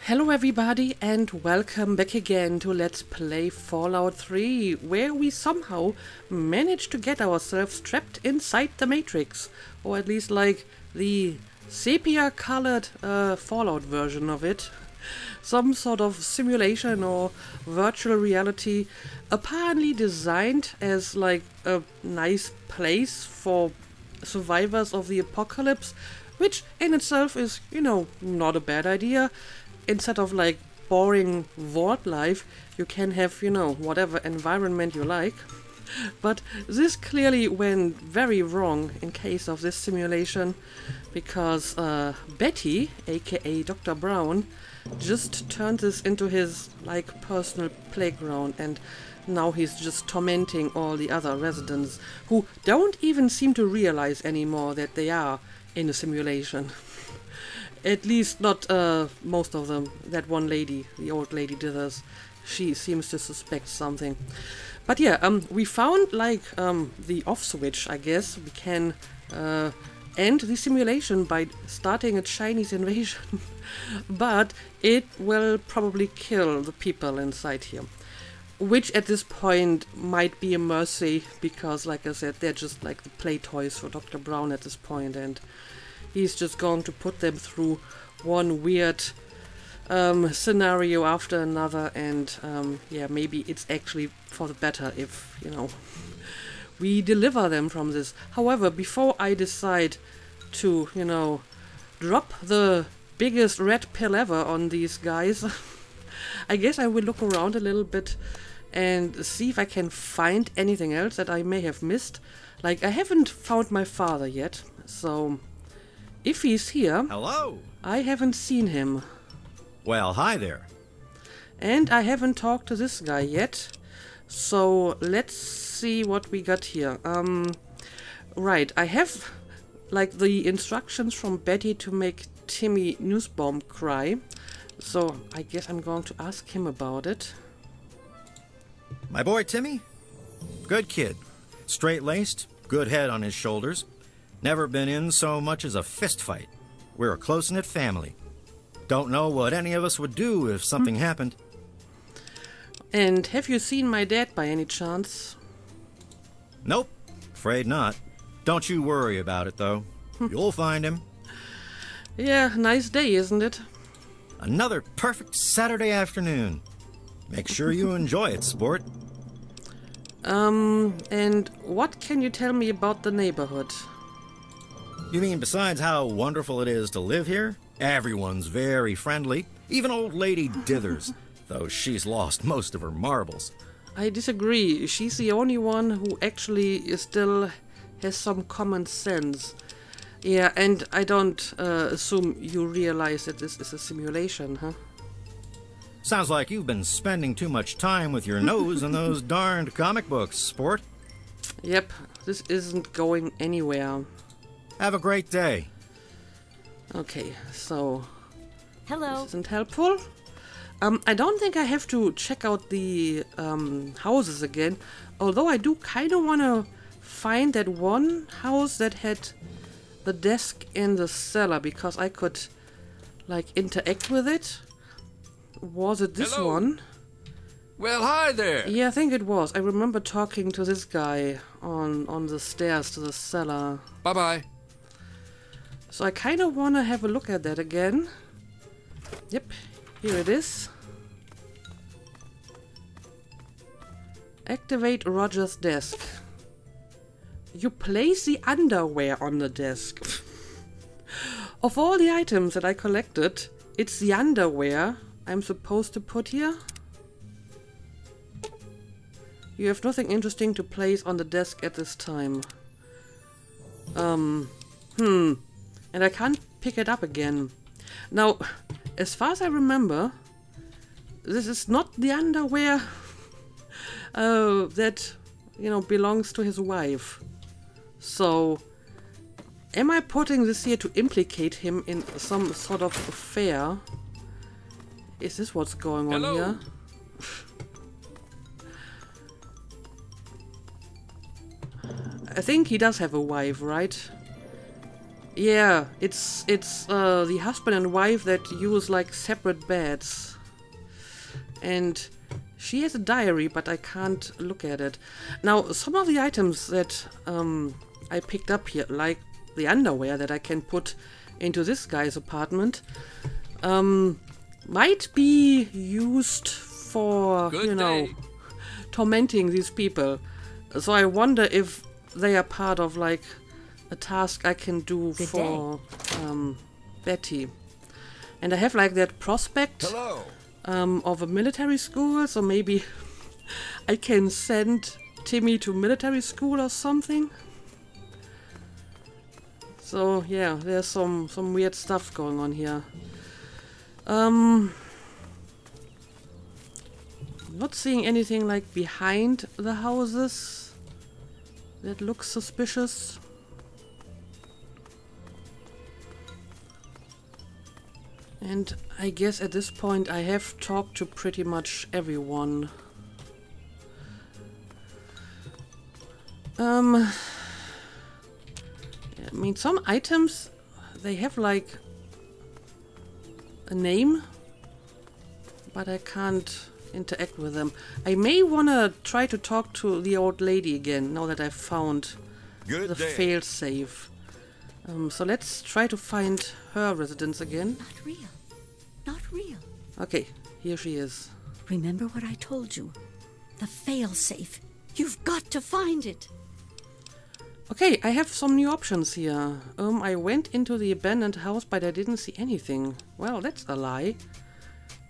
Hello everybody and welcome back again to Let's Play Fallout 3, where we somehow managed to get ourselves trapped inside the Matrix, or at least like the sepia-colored Fallout version of it. Some sort of simulation or virtual reality, apparently designed as like a nice place for survivors of the apocalypse, which in itself is, you know, not a bad idea. Instead of like boring vault life, you can have, you know, whatever environment you like. But this clearly went very wrong in case of this simulation, because Betty, aka Dr. Brown, just turned this into his like personal playground, and now he's just tormenting all the other residents who don't even seem to realize anymore that they are in a simulation. At least not most of them. That one lady, the old lady Dithers, she seems to suspect something. But yeah, we found like the off switch, I guess. We can end the simulation by starting a Chinese invasion. But it will probably kill the people inside here. Which at this point might be a mercy, because like I said, they're just like the play toys for Dr. Brown at this point, and he's just going to put them through one weird scenario after another, and yeah, maybe it's actually for the better if, you know, we deliver them from this. However, before I decide to, you know, drop the biggest red pill ever on these guys, I guess I will look around a little bit and see if I can find anything else that I may have missed. Like, I haven't found my father yet, so if he's here... Hello! I haven't seen him. Well, hi there. And I haven't talked to this guy yet. So let's see what we got here. Right, I have like the instructions from Betty to make Timmy Nussbaum cry. So I guess I'm going to ask him about it. My boy Timmy? Good kid. Straight-laced, good head on his shoulders. Never been in so much as a fist fight. We're a close-knit family. Don't know what any of us would do if something happened. And have you seen my dad by any chance? Nope. Afraid not. Don't you worry about it, though. You'll find him. Yeah, nice day, isn't it? Another perfect Saturday afternoon. Make sure you enjoy it, sport. And what can you tell me about the neighborhood? You mean besides how wonderful it is to live here? Everyone's very friendly. Even old lady Dithers, though she's lost most of her marbles. I disagree. She's the only one who actually still has some common sense. Yeah, and I don't assume you realize that this is a simulation, huh? Sounds like you've been spending too much time with your nose in those darned comic books, sport. Yep, this isn't going anywhere. Have a great day. Okay, so... Hello. This isn't helpful. I don't think I have to check out the houses again, although I do kind of want to find that one house that had the desk in the cellar, because I could, like, interact with it. Was it this Hello. one? Well, hi there. Yeah, I think it was. I remember talking to this guy on the stairs to the cellar. Bye-bye. So I kind of want to have a look at that again. Yep, here it is. Activate Roger's desk. You place the underwear on the desk. Of all the items that I collected, it's the underwear I'm supposed to put here. You have nothing interesting to place on the desk at this time. And I can't pick it up again. Now, as far as I remember, this is not the underwear that, you know, belongs to his wife. So, am I putting this here to implicate him in some sort of affair? Is this what's going on here? I think he does have a wife, right? Yeah, it's the husband and wife that use like separate beds. And she has a diary, but I can't look at it. Now, some of the items that I picked up here, like the underwear that I can put into this guy's apartment, might be used for, Good you know, day. tormenting these people. So I wonder if they are part of like a task I can do Good for Betty. And I have like that prospect Hello. of a military school, so maybe I can send Timmy to military school or something. So yeah, there's some weird stuff going on here. Not seeing anything like behind the houses that looks suspicious. And I guess at this point I have talked to pretty much everyone. I mean, some items, they have like a name, but I can't interact with them. I may want to try to talk to the old lady again, now that I've found Good the day. failsafe. So let's try to find her residence again. Not real. Not real. Okay, here she is. Remember what I told you. The failsafe. You've got to find it. Okay, I have some new options here. I went into the abandoned house, but I didn't see anything. Well, that's a lie.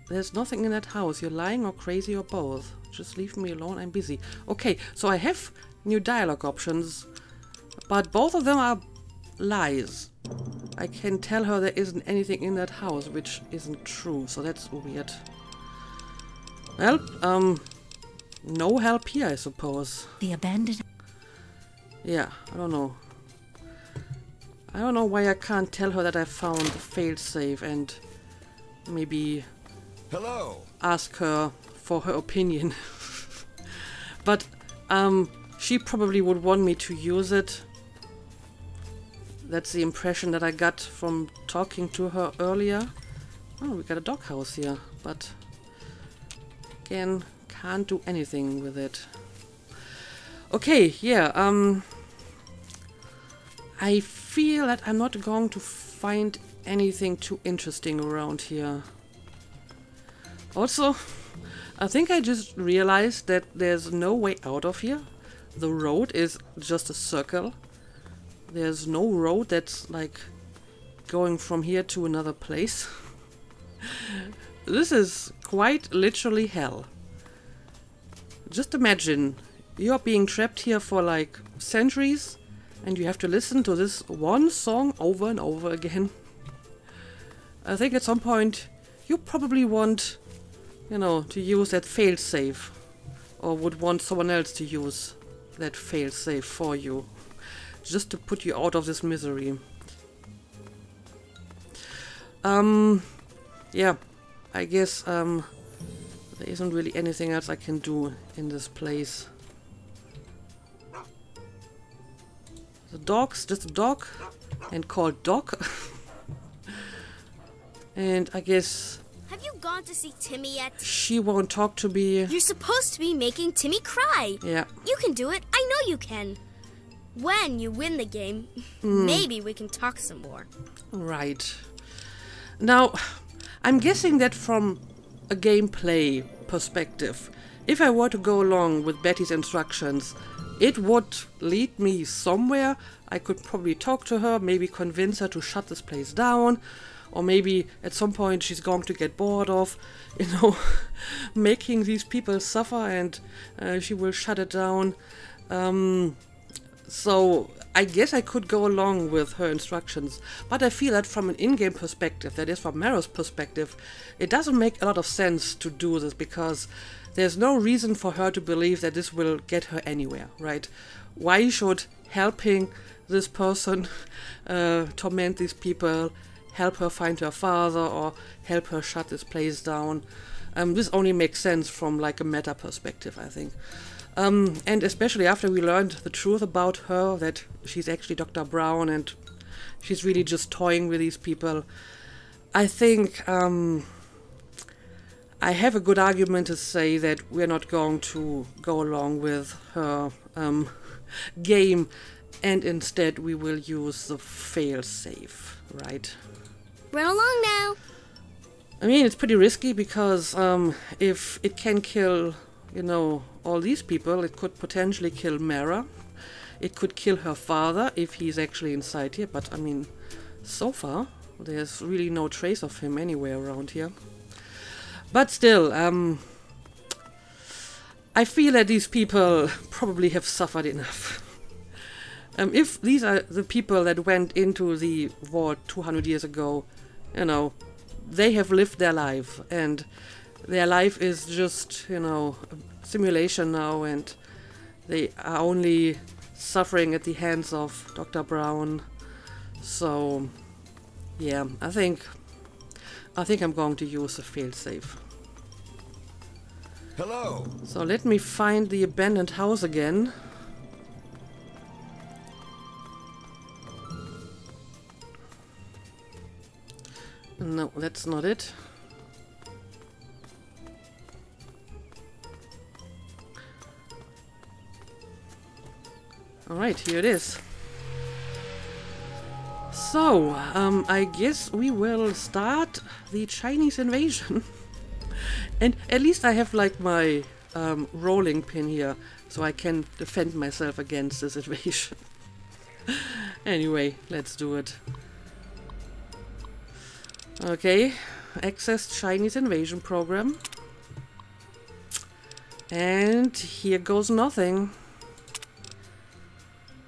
There's nothing in that house. You're lying or crazy or both. Just leave me alone, I'm busy. Okay, so I have new dialogue options, but both of them are lies. I can tell her there isn't anything in that house, which isn't true, so that's weird. Well, no help here, I suppose. The abandoned... Yeah, I don't know. I don't know why I can't tell her that I found the failsafe and maybe Hello. ask her for her opinion. But she probably would want me to use it. That's the impression that I got from talking to her earlier. Oh, we got a doghouse here, but again, can't do anything with it. Okay, yeah, I feel that I'm not going to find anything too interesting around here. Also, I think I just realized that there's no way out of here. The road is just a circle. There's no road that's like going from here to another place. This is quite literally hell. Just imagine you're being trapped here for like centuries and you have to listen to this one song over and over again. I think at some point you probably want, you know, to use that failsafe, or would want someone else to use that failsafe for you, just to put you out of this misery. Yeah, I guess there isn't really anything else I can do in this place. The dog's just a dog and called Doc. And I guess Have you gone to see Timmy yet? she won't talk to me. You're supposed to be making Timmy cry. Yeah. You can do it. I know you can. When you win the game, maybe we can talk some more. Right. Now, I'm guessing that from a gameplay perspective, if I were to go along with Betty's instructions, it would lead me somewhere. I could probably talk to her, maybe convince her to shut this place down, or maybe at some point she's going to get bored of, you know, making these people suffer, and she will shut it down. So I guess I could go along with her instructions, but I feel that from an in-game perspective, that is from Mero's perspective, it doesn't make a lot of sense to do this, because there's no reason for her to believe that this will get her anywhere, right? Why should helping this person torment these people, help her find her father, or help her shut this place down? This only makes sense from like a meta perspective, I think. And especially after we learned the truth about her, that she's actually Dr. Brown, and she's really just toying with these people. I think I have a good argument to say that we're not going to go along with her game, and instead we will use the fail-safe, right? Run along now. I mean, it's pretty risky because if it can kill, you know, all these people, it could potentially kill Mara. It could kill her father if he's actually inside here, but I mean, so far, there's really no trace of him anywhere around here. But still, I feel that these people probably have suffered enough. If these are the people that went into the vault 200 years ago, you know, they have lived their life, and their life is just, you know, a simulation now, and they are only suffering at the hands of Dr. Brown. So, yeah, I think I'm going to use a failsafe. Hello. So let me find the abandoned house again. No, that's not it. Alright, here it is. So, I guess we will start the Chinese invasion. And at least I have like my rolling pin here, so I can defend myself against this invasion. Anyway, let's do it. Okay, access Chinese invasion program. And here goes nothing.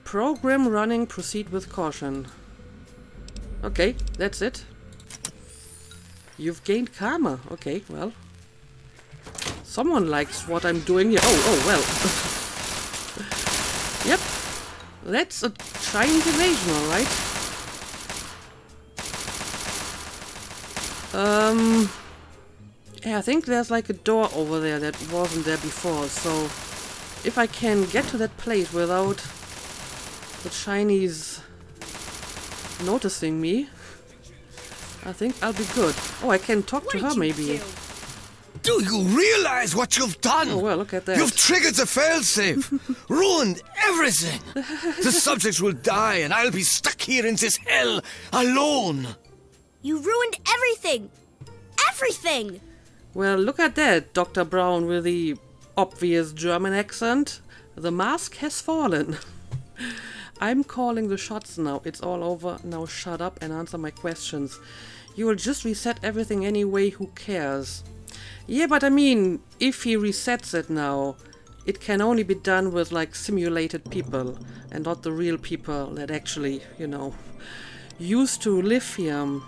Program running, proceed with caution. Okay, that's it. You've gained karma. Okay, well. Someone likes what I'm doing here. Oh, well. Yep. That's a Chinese invasion, alright. Yeah, I think there's like a door over there that wasn't there before, so if I can get to that place without the Chinese noticing me, I think I'll be good. Oh, I can talk to her maybe. Do you realize what you've done? Oh, well, look at that. You've triggered the failsafe, ruined everything. The subjects will die, and I'll be stuck here in this hell alone. You ruined everything! Everything! Well, look at that, Dr. Brown with the obvious German accent. The mask has fallen. I'm calling the shots now. It's all over. Now shut up and answer my questions. You will just reset everything anyway. Who cares? Yeah, but I mean, if he resets it now, it can only be done with like simulated people and not the real people that actually, you know, used to live here.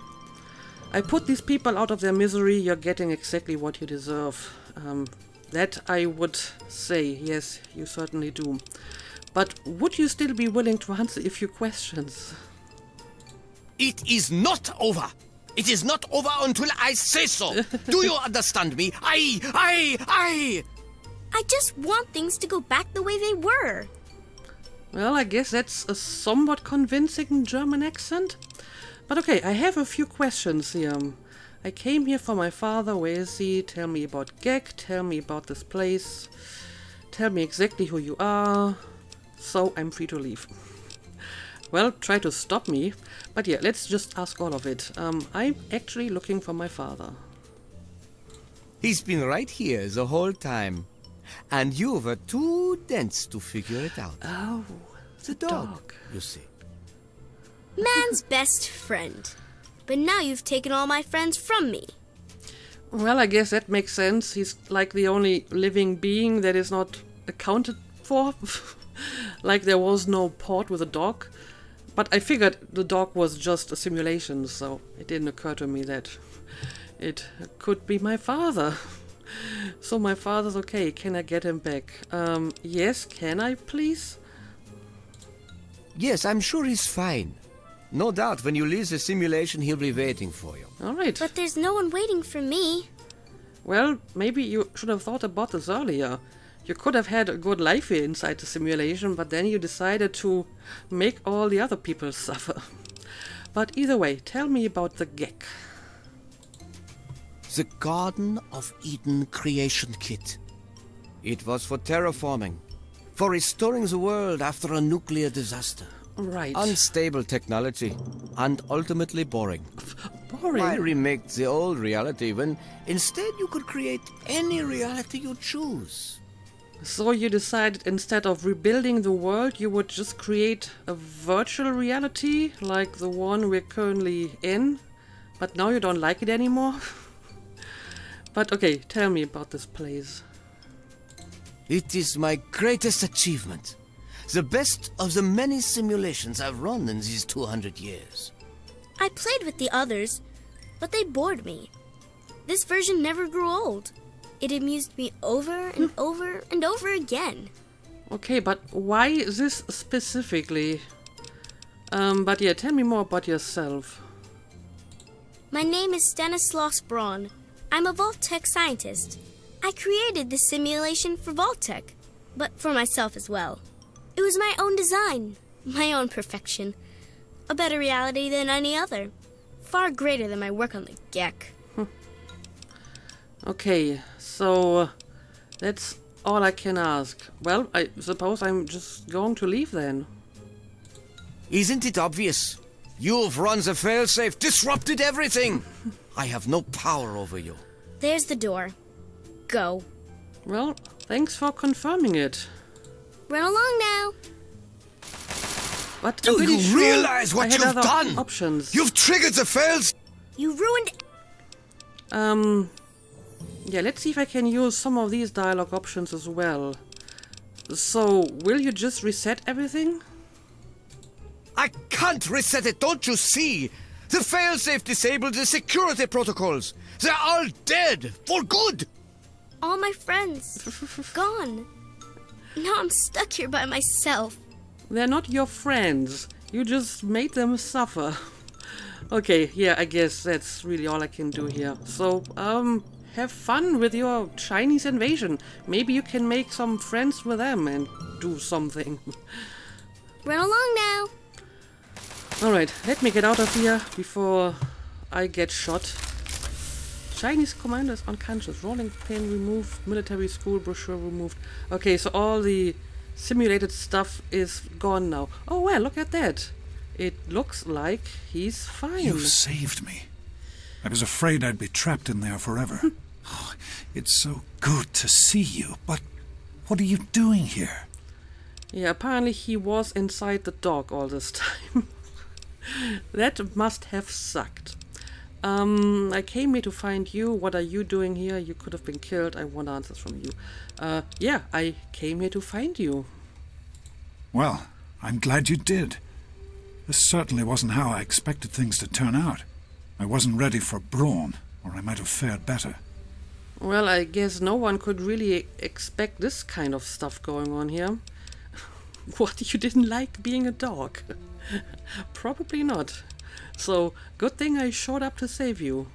I put these people out of their misery. You're getting exactly what you deserve. That I would say, yes, you certainly do. But would you still be willing to answer a few questions? It is not over. It is not over until I say so. Do you understand me? I just want things to go back the way they were. Well, I guess that's a somewhat convincing German accent. But okay, I have a few questions here. I came here for my father. Where is he? Tell me about Gek. Tell me about this place. Tell me exactly who you are. So I'm free to leave. Well, try to stop me. But yeah, let's just ask all of it. I'm actually looking for my father. He's been right here the whole time. And you were too dense to figure it out. Oh, the dog. You see. Man's best friend. But now you've taken all my friends from me. Well, I guess that makes sense. He's like the only living being that is not accounted for. Like there was no port with a dog. But I figured the dog was just a simulation, so it didn't occur to me that it could be my father. So my father's okay. Can I get him back? Yes, can I, please? Yes, I'm sure he's fine. No doubt when you leave the simulation, he'll be waiting for you. All right. But there's no one waiting for me. Well, maybe you should have thought about this earlier. You could have had a good life here inside the simulation, but then you decided to make all the other people suffer. But either way, tell me about the GECK. The Garden of Eden Creation Kit. It was for terraforming, for restoring the world after a nuclear disaster. Right. Unstable technology, and ultimately boring. Boring. Why remake the old reality when instead you could create any reality you choose? So you decided instead of rebuilding the world, you would just create a virtual reality like the one we're currently in, but now you don't like it anymore? But okay, tell me about this place. It is my greatest achievement. The best of the many simulations I've run in these 200 years. I played with the others, but they bored me. This version never grew old. It amused me over and over and over again. Okay, but why this specifically? But yeah, tell me more about yourself. My name is Stanislaus Braun. I'm a Vault-Tec scientist. I created this simulation for Vault-Tec, but for myself as well. It was my own design, my own perfection. A better reality than any other. Far greater than my work on the GECK. Okay, so that's all I can ask. Well, I suppose I'm just going to leave then. Isn't it obvious? You've run the failsafe, disrupted everything. I have no power over you. There's the door. Go. Well, thanks for confirming it. Run along now. But Do I'm pretty you sure realize I what had you've other done? Options. You've triggered the fails. You ruined... Yeah, let's see if I can use some of these dialogue options as well. So, will you just reset everything? I can't reset it, don't you see? The failsafe disabled the security protocols. They're all dead, for good. All my friends. Gone. Now I'm stuck here by myself. They're not your friends. You just made them suffer. Okay, yeah, I guess that's really all I can do here. So, have fun with your Chinese invasion. Maybe you can make some friends with them and do something. Run along now. Alright, let me get out of here before I get shot. Chinese commanders unconscious. Rolling pin removed. Military school brochure removed. Okay, so all the simulated stuff is gone now. Oh well, look at that. It looks like he's fine. You saved me. I was afraid I'd be trapped in there forever. Oh, it's so good to see you, but what are you doing here? Yeah, apparently he was inside the dog all this time. That must have sucked. I came here to find you. What are you doing here? You could have been killed. I want answers from you. Yeah, I came here to find you. Well, I'm glad you did. This certainly wasn't how I expected things to turn out. I wasn't ready for Braun, or I might have fared better. Well, I guess no one could really expect this kind of stuff going on here. What, you didn't like being a dog? Probably not. So, good thing I showed up to save you.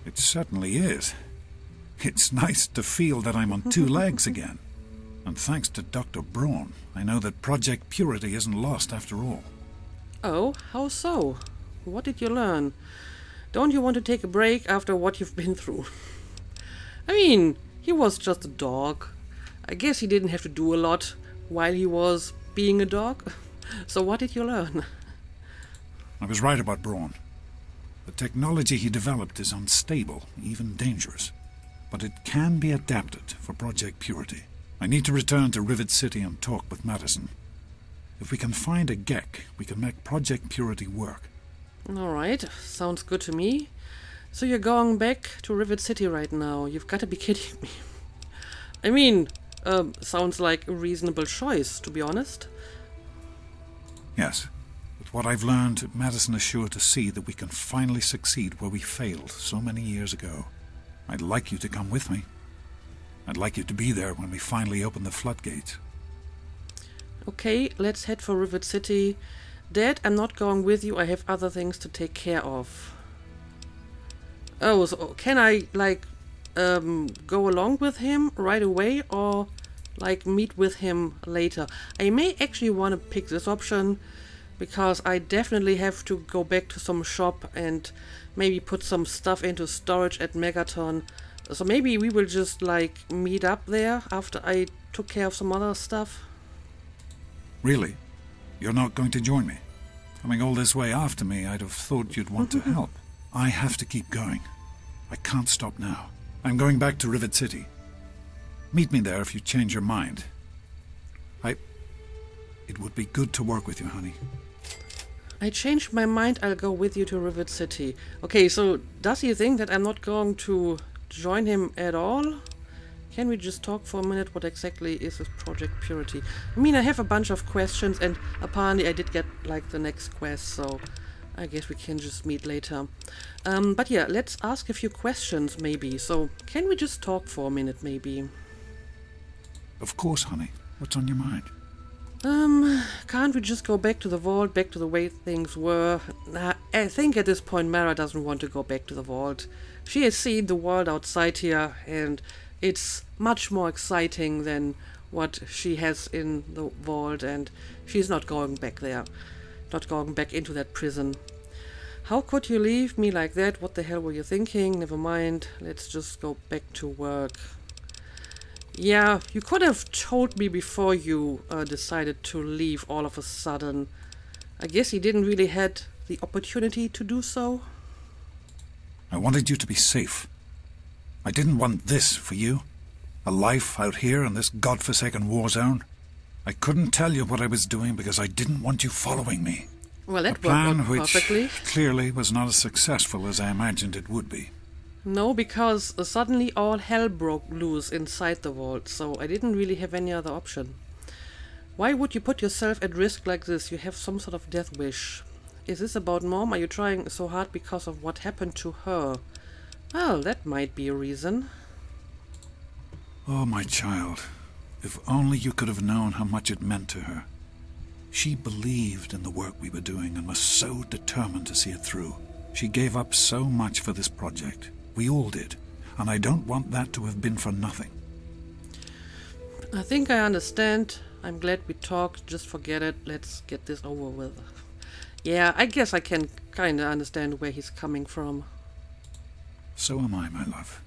It certainly is. It's nice to feel that I'm on two legs again. And thanks to Dr. Braun, I know that Project Purity isn't lost after all. Oh, how so? What did you learn? Don't you want to take a break after what you've been through? I mean, he was just a dog. I guess he didn't have to do a lot while he was being a dog. So what did you learn? I was right about Braun. The technology he developed is unstable, even dangerous. But it can be adapted for Project Purity. I need to return to Rivet City and talk with Madison. If we can find a GECK, we can make Project Purity work. Alright, sounds good to me. So you're going back to Rivet City right now. You've got to be kidding me. I mean, sounds like a reasonable choice, to be honest. Yes. With what I've learned, Madison is sure to see that we can finally succeed where we failed so many years ago. I'd like you to come with me. I'd like you to be there when we finally open the floodgates. Okay, let's head for Rivet City. Dad, I'm not going with you. I have other things to take care of. Oh, so can I, like, go along with him right away or, like, meet with him later? I may actually want to pick this option because I definitely have to go back to some shop and maybe put some stuff into storage at Megaton. So maybe we will just like meet up there after I took care of some other stuff. Really? You're not going to join me? Coming all this way after me, I'd have thought you'd want to help. I have to keep going. I can't stop now. I'm going back to Rivet City. Meet me there if you change your mind. It would be good to work with you, honey. I changed my mind. I'll go with you to Rivet City. Okay, so does he think that I'm not going to join him at all? Can we just talk for a minute? What exactly is this Project Purity? I mean, I have a bunch of questions, and apparently I did get like the next quest, so I guess we can just meet later. But yeah, let's ask a few questions maybe. So can we just talk for a minute maybe? Of course, honey. What's on your mind? Can't we just go back to the vault, back to the way things were? I think at this point Mara doesn't want to go back to the vault. She has seen the world outside here, and it's much more exciting than what she has in the vault, and she's not going back there. Not going back into that prison. How could you leave me like that? What the hell were you thinking? Never mind. Let's just go back to work. Yeah, you could have told me before you decided to leave all of a sudden. I guess you didn't really had the opportunity to do so. I wanted you to be safe. I didn't want this for you. A life out here in this godforsaken war zone. I couldn't tell you what I was doing because I didn't want you following me. Well, that a plan worked out perfectly. Which clearly was not as successful as I imagined it would be. No, because suddenly all hell broke loose inside the vault, so I didn't really have any other option. Why would you put yourself at risk like this? You have some sort of death wish. Is this about Mom? Are you trying so hard because of what happened to her? Well, that might be a reason. Oh, my child. If only you could have known how much it meant to her. She believed in the work we were doing and was so determined to see it through. She gave up so much for this project. We all did, and I don't want that to have been for nothing. I think I understand. I'm glad we talked. Just forget it. Let's get this over with. Yeah, I guess I can kinda understand where he's coming from. So am I, my love.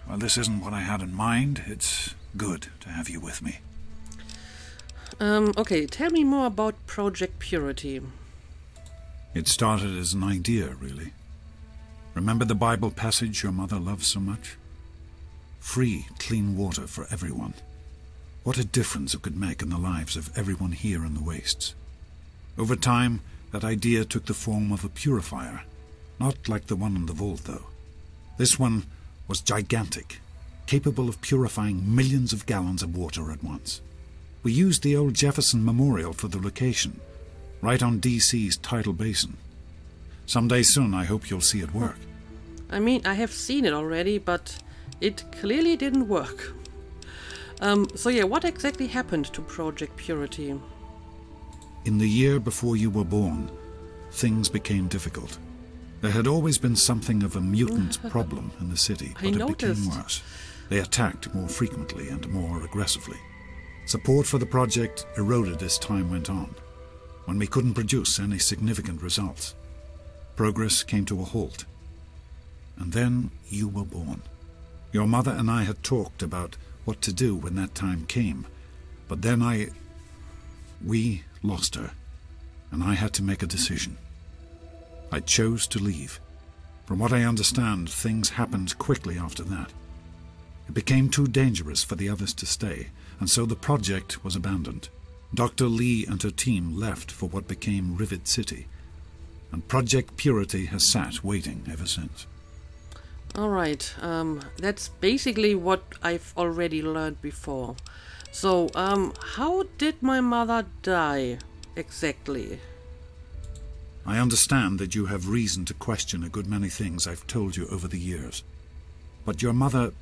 Well, this isn't what I had in mind. It's good to have you with me. Okay, tell me more about Project Purity. It started as an idea, really. Remember the Bible passage your mother loves so much? Free, clean water for everyone. What a difference it could make in the lives of everyone here in the wastes. Over time, that idea took the form of a purifier. Not like the one in the vault, though. This one was gigantic, capable of purifying millions of gallons of water at once. We used the old Jefferson Memorial for the location, right on DC's tidal basin. Someday soon, I hope you'll see it work. I mean, I have seen it already, but it clearly didn't work. So yeah, what exactly happened to Project Purity? In the year before you were born, things became difficult. There had always been something of a mutant problem in the city, but it became worse. They attacked more frequently and more aggressively. Support for the project eroded as time went on, when we couldn't produce any significant results. Progress came to a halt. And then you were born. Your mother and I had talked about what to do when that time came, but then we lost her, and I had to make a decision. I chose to leave. From what I understand, things happened quickly after that. It became too dangerous for the others to stay, and so the project was abandoned. Dr. Lee and her team left for what became Rivet City, and Project Purity has sat waiting ever since. Alright, that's basically what I've already learned before. So, how did my mother die, exactly? I understand that you have reason to question a good many things I've told you over the years. But your mother...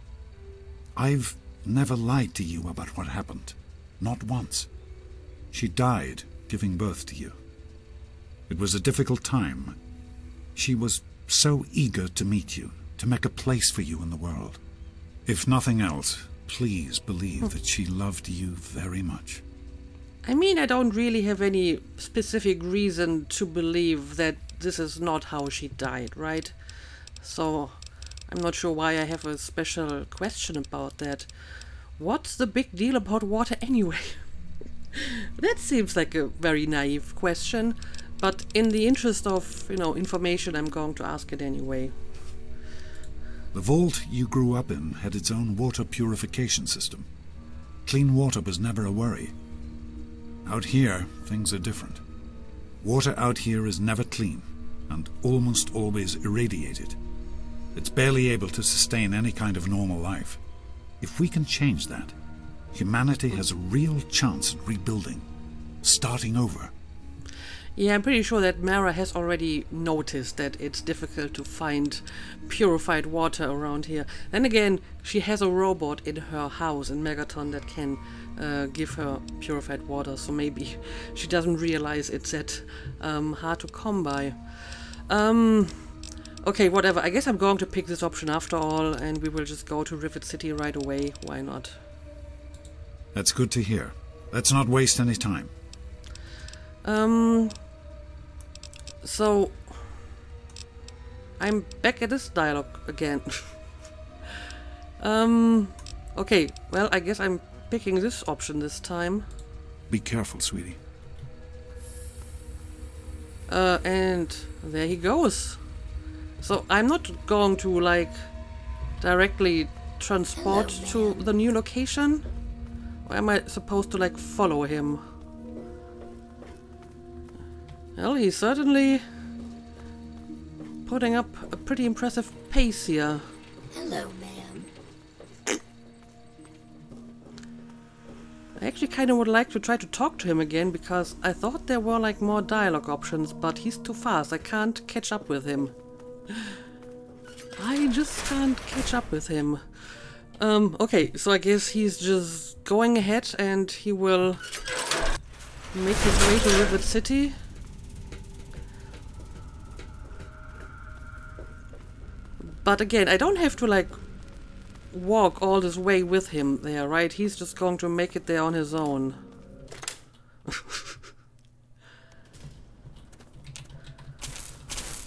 I've never lied to you about what happened. Not once. She died giving birth to you. It was a difficult time. She was so eager to meet you, to make a place for you in the world. If nothing else, please believe that she loved you very much. I mean, I don't really have any specific reason to believe that this is not how she died, right? So I'm not sure why I have a special question about that. What's the big deal about water anyway? That seems like a very naive question, but in the interest of, information, I'm going to ask it anyway. The vault you grew up in had its own water purification system. Clean water was never a worry. Out here, things are different. Water out here is never clean, and almost always irradiated. It's barely able to sustain any kind of normal life. If we can change that, humanity has a real chance at rebuilding, starting over. Yeah, I'm pretty sure that Mara has already noticed that it's difficult to find purified water around here. Then again, she has a robot in her house in Megaton that can give her purified water, so maybe she doesn't realize it's that hard to come by. Okay, whatever. I guess I'm going to pick this option after all, and we will just go to Rivet City right away. Why not? That's good to hear. Let's not waste any time. So I'm back at this dialogue again. Okay, well, I guess I'm picking this option this time. Be careful, sweetie. And there he goes. So I'm not going to, like, directly transport to the new location? Or am I supposed to, like, follow him? Well, he's certainly putting up a pretty impressive pace here. Hello, ma'am. I actually kind of would like to try to talk to him again, because I thought there were, like, more dialogue options, but he's too fast. I can't catch up with him. I just can't catch up with him. Okay, so I guess he's just going ahead and he will make his way to Rivet City. But again, I don't have to, like, walk all this way with him there, right? He's just going to make it there on his own.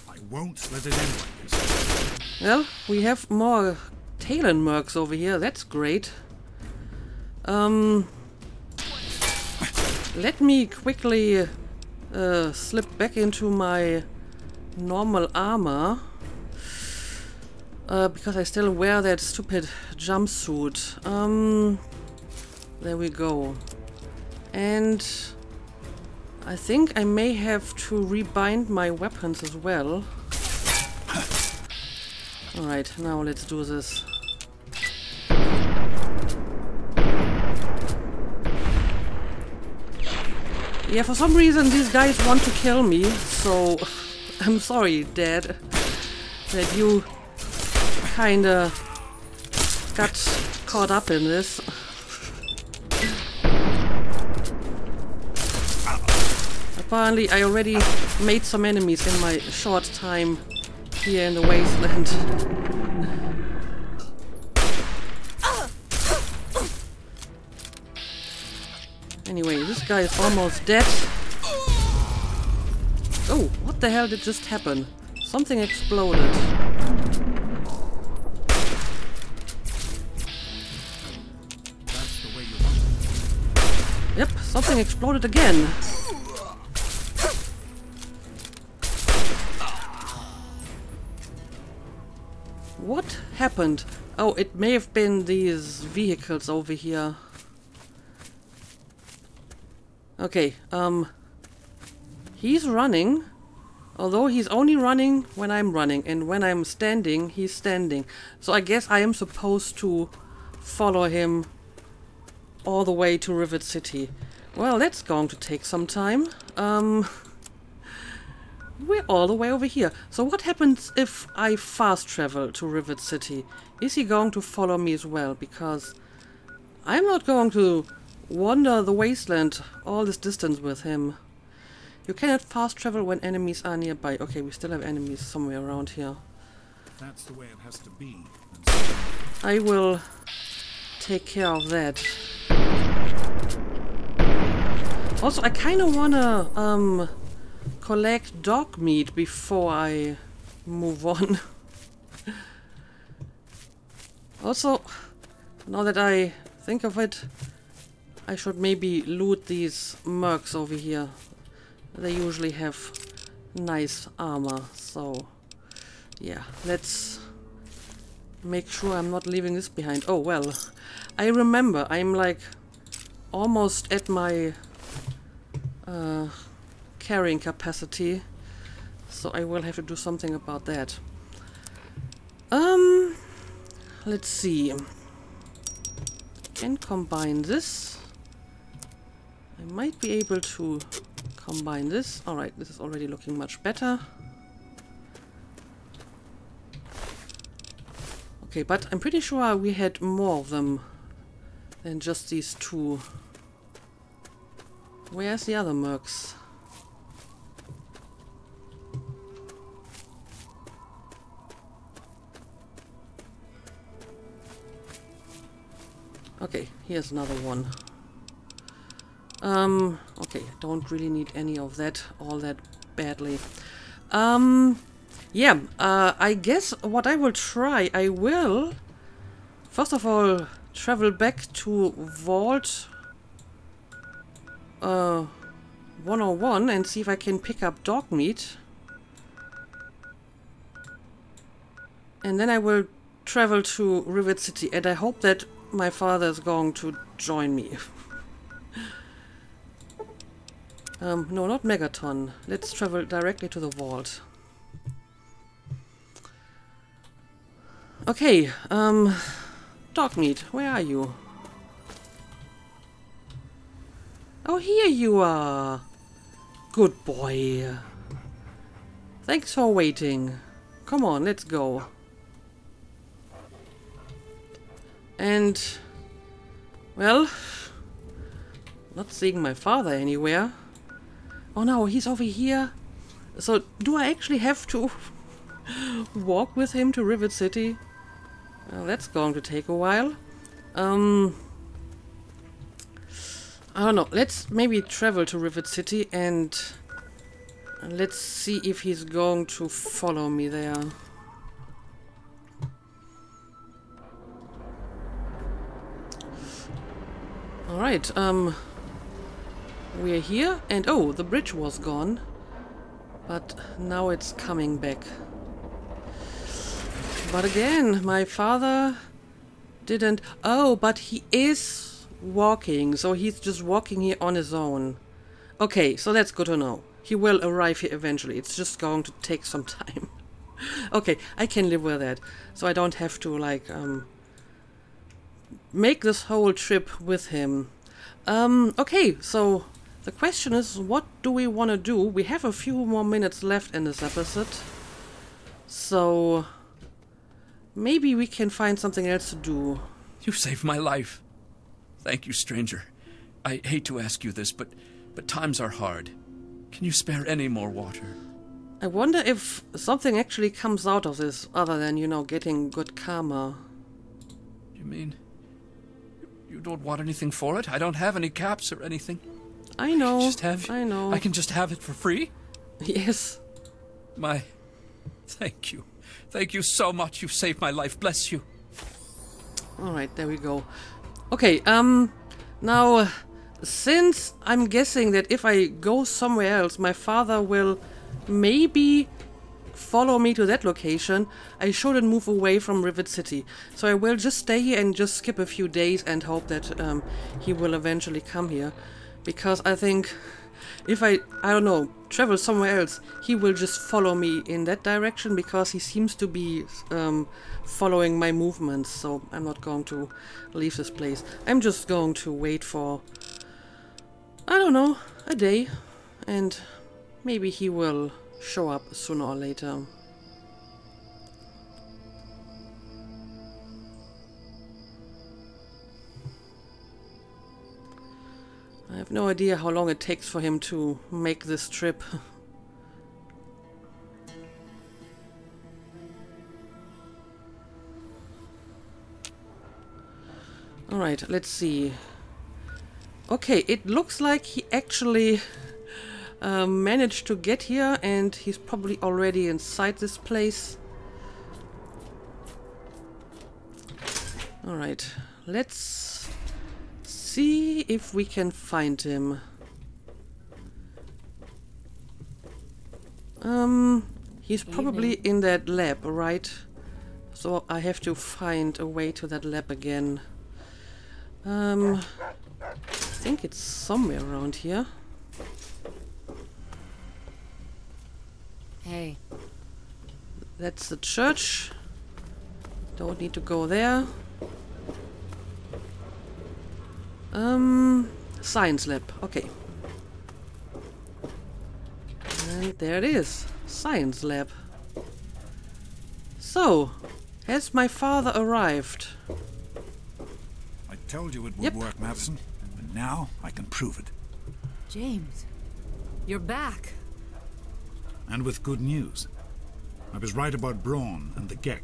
I won't let it end like this. Well, we have more Talon mercs over here. That's great. Let me quickly slip back into my normal armor. Because I still wear that stupid jumpsuit. There we go. And I think I may have to rebind my weapons as well. Alright, now let's do this. Yeah, for some reason these guys want to kill me, so I'm sorry, Dad, that you kinda got caught up in this. Apparently I already made some enemies in my short time here in the wasteland. Anyway, this guy is almost dead. Oh, what the hell did just happen? Something exploded. Yep, something exploded again. What happened? Oh, it may have been these vehicles over here. Okay, he's running, although he's only running when I'm running, and when I'm standing, he's standing. So I guess I am supposed to follow him all the way to Rivet City. Well, that's going to take some time. We're all the way over here. So what happens if I fast travel to Rivet City? Is he going to follow me as well? Because I'm not going to wander the wasteland all this distance with him. You cannot fast travel when enemies are nearby. Okay, we still have enemies somewhere around here. That's the way it has to be. I will take care of that. Also, I kind of wanna collect dog meat before I move on. Also, now that I think of it, I should maybe loot these mercs over here. They usually have nice armor, so yeah, let's make sure I'm not leaving this behind. Oh well, I remember I'm like almost at my carrying capacity, so I will have to do something about that. Let's see. Can combine this. I might be able to combine this. Alright, this is already looking much better. Okay, but I'm pretty sure we had more of them than just these two. Where's the other mercs? Okay, here's another one. Okay, don't really need any of that all that badly. Yeah, I guess what I will try, I will first of all travel back to Vault 101 and see if I can pick up dog meat. And then I will travel to Rivet City, and I hope that my father is going to join me. No, not Megaton. Let's travel directly to the vault. Okay, dog meat, where are you? Oh, here you are. Good boy. Thanks for waiting. Come on, let's go. And, well, not seeing my father anywhere. Oh no, he's over here. So, do I actually have to walk with him to Rivet City? Well, that's going to take a while. I don't know. Let's maybe travel to Rivet City and let's see if he's going to follow me there. Alright, we're here, and oh, the bridge was gone, but now it's coming back. But again, my father didn't... Oh, but he is walking, so he's just walking here on his own. Okay, so that's good to know. He will arrive here eventually, it's just going to take some time. Okay, I can live with that, so I don't have to, like, make this whole trip with him. Okay, so the question is, what do we want to do? We have a few more minutes left in this episode, so maybe we can find something else to do. You saved my life. Thank you, stranger. I hate to ask you this, but times are hard. Can you spare any more water? I wonder if something actually comes out of this, other than, you know, getting good karma. You mean you don't want anything for it? I don't have any caps or anything. I know, I know. I can just have it for free? Yes. Thank you. Thank you so much. You've saved my life. Bless you. Alright, there we go. Okay, now, since I'm guessing that if I go somewhere else, my father will maybe follow me to that location, I shouldn't move away from Rivet City. So I will just stay here and just skip a few days and hope that he will eventually come here. Because I think if I don't know, travel somewhere else, he will just follow me in that direction, because he seems to be following my movements. So I'm not going to leave this place. I'm just going to wait for, I don't know, a day, and maybe he will show up sooner or later. I have no idea how long it takes for him to make this trip. Alright, let's see. Okay, it looks like he actually managed to get here, and he's probably already inside this place. Alright, let's see if we can find him. He's probably in that lab, right? So I have to find a way to that lab again. I think it's somewhere around here. Hey. That's the church. Don't need to go there. Science lab. Okay. And there it is. Science lab. So, has my father arrived? I told you it would Yep. work, Madison. And now I can prove it. James. You're back. And with good news. I was right about Braun and the Gek.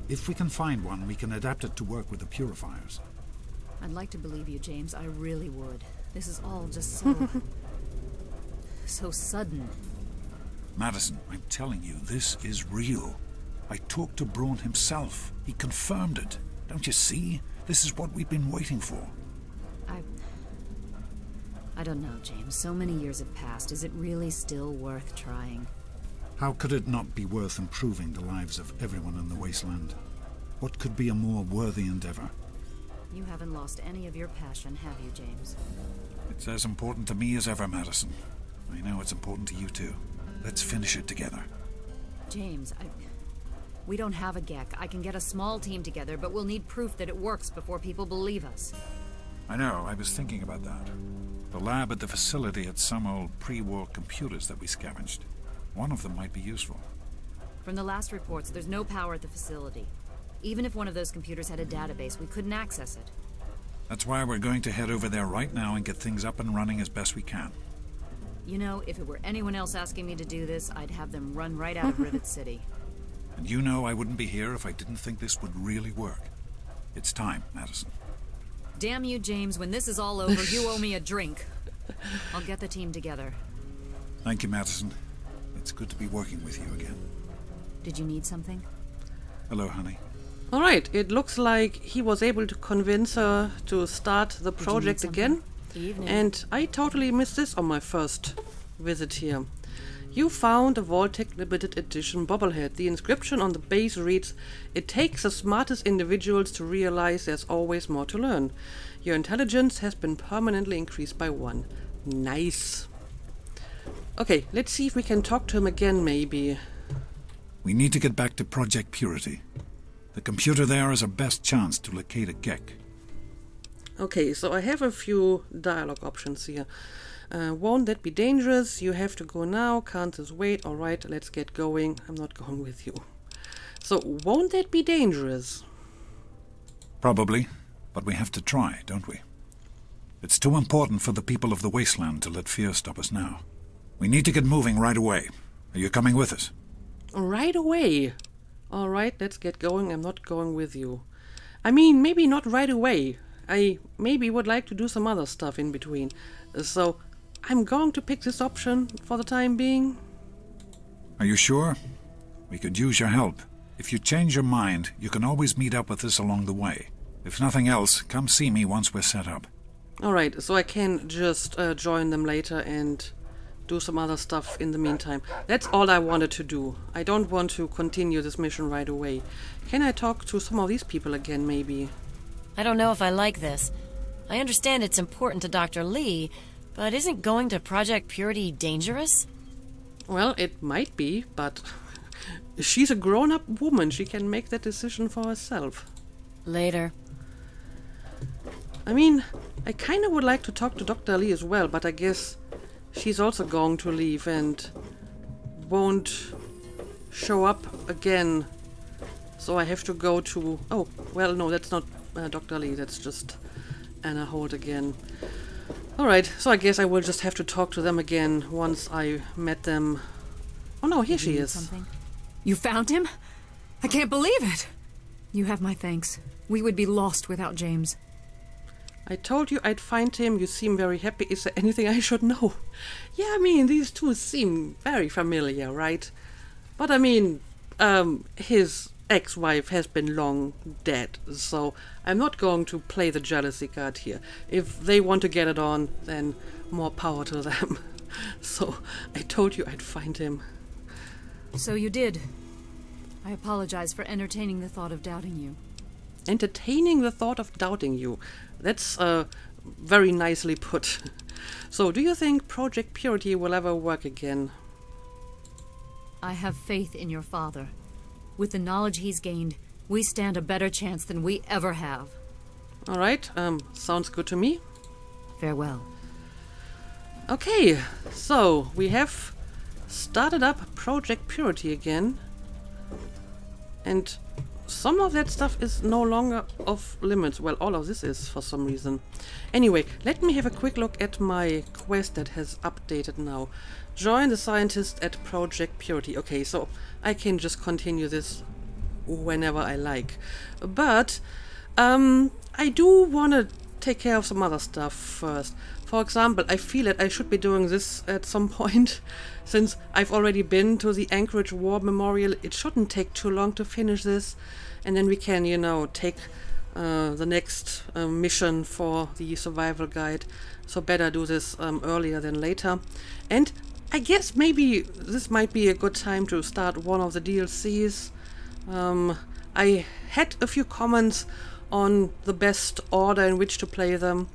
If we can find one, we can adapt it to work with the purifiers. I'd like to believe you, James. I really would. This is all just so... so sudden. Madison, I'm telling you, this is real. I talked to Braun himself. He confirmed it. Don't you see? This is what we've been waiting for. I don't know, James. So many years have passed. Is it really still worth trying? How could it not be worth improving the lives of everyone in the wasteland? What could be a more worthy endeavor? You haven't lost any of your passion, have you, James? It's as important to me as ever, Madison. I know it's important to you too. Let's finish it together. James, we don't have a Gek. I can get a small team together, but we'll need proof that it works before people believe us. I know, I was thinking about that. The lab at the facility had some old pre-war computers that we scavenged. One of them might be useful. From the last reports, there's no power at the facility. Even if one of those computers had a database, we couldn't access it. That's why we're going to head over there right now and get things up and running as best we can. You know, if it were anyone else asking me to do this, I'd have them run right out of Rivet City. And you know I wouldn't be here if I didn't think this would really work. It's time, Madison. Damn you, James. When this is all over, you owe me a drink. I'll get the team together. Thank you, Madison. It's good to be working with you again. Did you need something? Hello, honey. Alright, it looks like he was able to convince her to start the project again. Evening. And I totally missed this on my first visit here. You found a Vault-Tec limited edition bobblehead. The inscription on the base reads, "It takes the smartest individuals to realize there's always more to learn. Your intelligence has been permanently increased by 1. Nice. Okay, let's see if we can talk to him again, maybe. We need to get back to Project Purity. The computer there is our best chance to locate a Gek. Okay, so I have a few dialogue options here. Won't that be dangerous? You have to go now. Can't this wait? Alright, let's get going. I'm not going with you. So, won't that be dangerous? Probably, but we have to try, don't we? It's too important for the people of the wasteland to let fear stop us now. We need to get moving right away. Are you coming with us? Right away. Alright, let's get going. I'm not going with you. I mean, maybe not right away. I maybe would like to do some other stuff in between. So, I'm going to pick this option for the time being. Are you sure? We could use your help. If you change your mind, you can always meet up with us along the way. If nothing else, come see me once we're set up. Alright, so I can just join them later and do some other stuff in the meantime. That's all I wanted to do. I don't want to continue this mission right away. Can I talk to some of these people again, maybe? I don't know if I like this. I understand it's important to Dr. Lee, but isn't going to Project Purity dangerous? Well, it might be, but she's a grown-up woman. She can make that decision for herself. Later. I mean, I kind of would like to talk to Dr. Lee as well, but I guess she's also going to leave and won't show up again. So I have to go to... Oh, well, no, that's not Dr. Lee. That's just Anna Holt again. Alright, so I guess I will just have to talk to them again once I met them. Oh no, here she is. Something? You found him? I can't believe it! You have my thanks. We would be lost without James. I told you I'd find him. You seem very happy. Is there anything I should know? Yeah, I mean, these two seem very familiar, right? But I mean, his ex-wife has been long dead, so I'm not going to play the jealousy card here. If they want to get it on, then more power to them. So, I told you I'd find him. So you did. I apologize for entertaining the thought of doubting you. Entertaining the thought of doubting you. That's very nicely put. So, do you think Project Purity will ever work again? I have faith in your father. With the knowledge he's gained, we stand a better chance than we ever have. Alright, sounds good to me. Farewell. Okay, so we have started up Project Purity again. And some of that stuff is no longer off limits. Well, all of this is for some reason. Anyway, let me have a quick look at my quest that has updated now. Join the scientists at Project Purity. Okay, so I can just continue this whenever I like. But I do want to take care of some other stuff first. For example, I feel that I should be doing this at some point. Since I've already been to the Anchorage War Memorial, it shouldn't take too long to finish this. And then we can, you know, take the next mission for the survival guide. So better do this earlier than later. And I guess maybe this might be a good time to start one of the DLCs. I had a few comments on the best order in which to play them.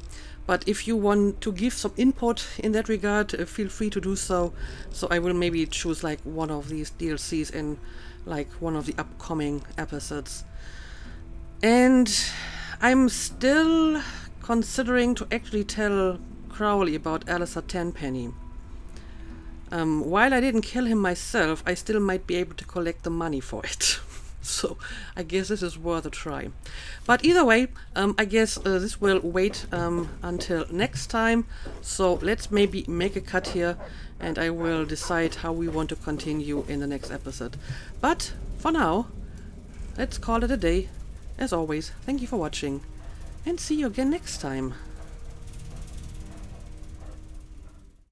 But if you want to give some input in that regard, feel free to do so. So I will maybe choose like one of these DLCs in like one of the upcoming episodes. And I'm still considering to actually tell Crowley about Alistair Tenpenny. While I didn't kill him myself, I still might be able to collect the money for it. So I guess this is worth a try. But either way, I guess this will wait until next time. So let's maybe make a cut here and I will decide how we want to continue in the next episode. But for now, let's call it a day. As always, thank you for watching and see you again next time.